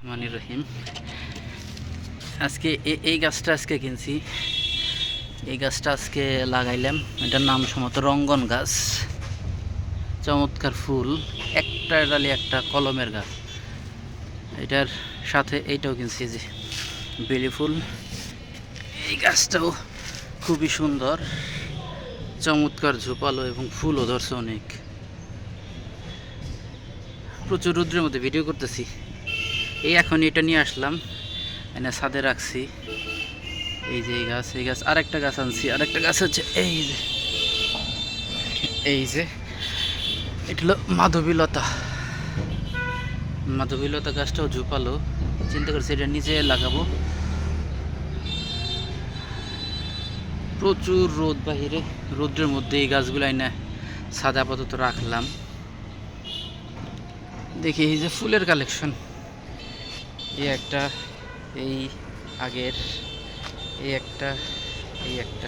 মানির রহিম। আজকে এই গাছটা আজকে কিনছি, এই গাছটা আজকে লাগাইলাম। এটার নাম সম্ভবত রঙ্গন গাছ। চমৎকার ফুল, একটা ডালি একটা কলমের গাছ। এটার সাথে এইটাও কিনছি, যে বেলি ফুল। এই গাছটাও খুবই সুন্দর, চমৎকার ঝোপালো এবং ফুলও ধরছে অনেক। প্রচুর রৌদ্রের মধ্যে ভিডিও করতেছি। এই এখন এটা নিয়ে আসলাম, এনে ছাদে রাখছি। এই যে এই গাছ আরেকটা গাছ আনছি, আরেকটা গাছ হচ্ছে এই যে এটা হলো মাধবীলতা। মাধবীলতা গাছটাও ঝোপালো, চিন্তা করছি এটা নিচে লাগাবো। প্রচুর রোদ বাহিরে, রোদ্রের মধ্যে এই গাছগুলো এনে ছাদে আপাতত রাখলাম। দেখি এই যে ফুলের কালেকশন, এই একটা, এই আগের, এই একটা, এই একটা।